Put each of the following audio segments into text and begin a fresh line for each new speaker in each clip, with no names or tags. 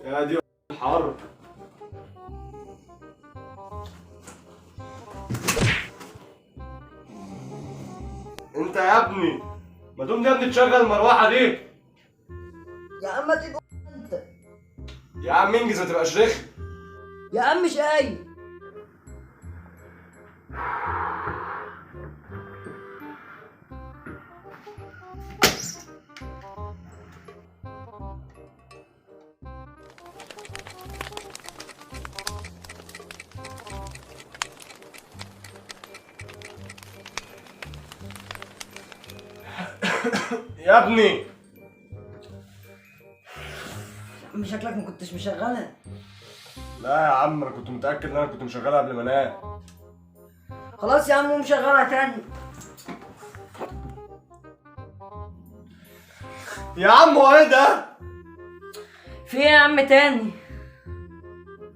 يا دي الحر. انت يا ابني ما تقوم يا ابني تشغل المروحه دي.
يا عم ما تيجي انت.
يا عم انجز ما تبقاش رخم.
يا عم مش قايل.
يا ابني
عم شكلك ما كنتش مشغلها.
لا يا عم انا كنت متاكد ان انا كنت مشغلها قبل ما انام.
خلاص يا عم قوم شغلها تاني.
يا عم هو ايه ده؟
في ايه يا عم تاني؟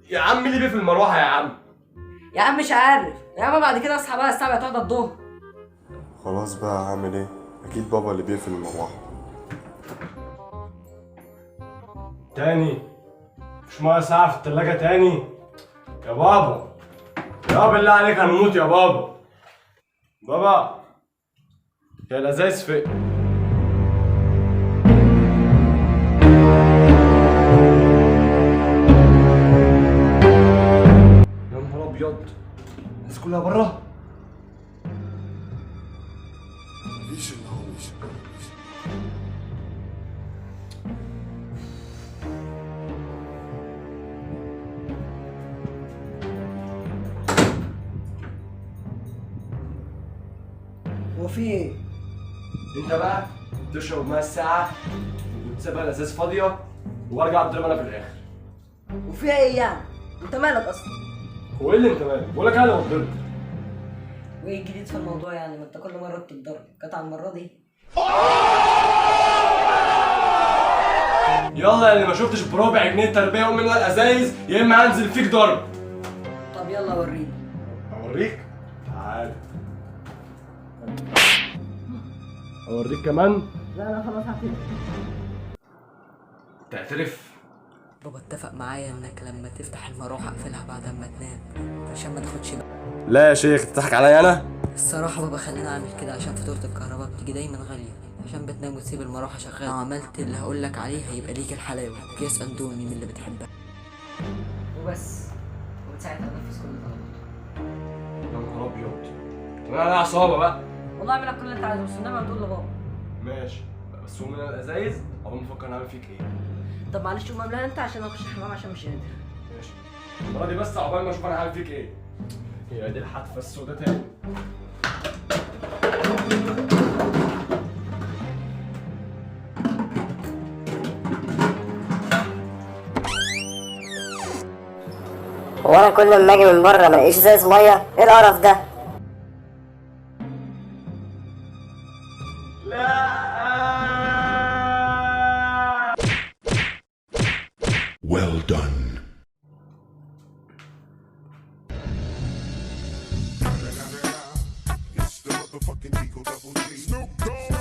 يا عم اللي بيه في المروحه يا عم.
يا عم مش عارف يا عم، بعد كده اصحى بقى الساعه بتاعت الظهر.
خلاص بقى هعمل ايه؟ اكيد بابا اللي بيقفل المروحه.
تاني مش ميه ساعه في التلاجة تاني يا بابا. يا بابا بالله عليك هنموت يا بابا. بابا يا الازايز فين؟ يا نهار ابيض الناس كلها بره.
مفيش اللي هو مفيش.
هو في ايه؟
انت بقى تشرب ميه الساعه وتسيبها الازاز فاضيه وارجع اضرب انا في الاخر.
وفيها ايه يعني؟ انت مالك اصلا؟
هو ايه اللي انت مالك؟ بقول لك انا اللي بتضرب.
وايه الجديد في الموضوع يعني؟ ما انت كل مره بتتضرب، كانت على المره دي.
يلا يا اللي ما شفتش بربع جنيه تربيه قوم من الازايز يا اما هنزل فيك ضرب.
طب يلا وريني.
اوريك؟ تعال اوريك كمان.
لا خلاص هعترف.
تعترف؟
بابا اتفق معايا انك لما تفتح المروحه اقفلها بعد ما تنام عشان ما تاخدش بقى.
لا يا شيخ تضحك عليا انا؟
الصراحه بابا خليني اعمل كده عشان فاتوره الكهرباء بتيجي دايما غاليه، عشان بتنام وتسيب المروحه شغاله. لو عملت اللي هقولك عليه هيبقى ليك الحلاوه، كيس اندومي من اللي بتحبها وبس، وساعتها هتنفذ كل طلباتك.
يا نهار ابيض. طب انا عصابه بقى.
والله اعمل لك كل اللي انت عايزه، بس انما تقول لبابا.
ماشي بس قوم من الازايز اقوم نفكر نعمل فيك ايه.
طب معلش قوم اعملها انت عشان اخش الحمام عشان مش قادر.
ماشي المره دي بس عقبال ما اشوف انا هعمل فيك ايه. هي دي الحتفه السوداء تاني.
هو انا كل ما اجي من بره ما الاقيش ازاز ميه؟ ايه القرف ده؟
Well done. It's the motherfucking Eagle Double G. Snoop Dogg.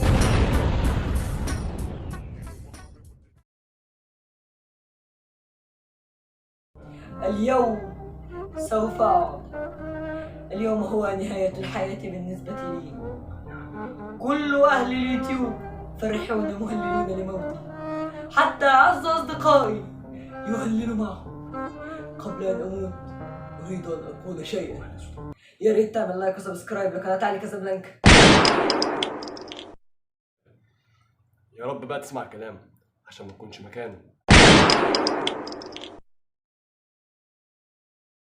اليوم سوف أعود. اليوم هو نهاية الحياة بالنسبة لي. كل أهل اليوتيوب فرحون مهللون لموتي، حتى أعز أصدقائي يهللوا معهم. قبل أن أموت أريد أن أقول شيئا. يا ريت تعمل لايك وسبسكرايب لقناة علي كازابلانكا.
يا رب بقى تسمع كلام عشان ما تكونش مكانه.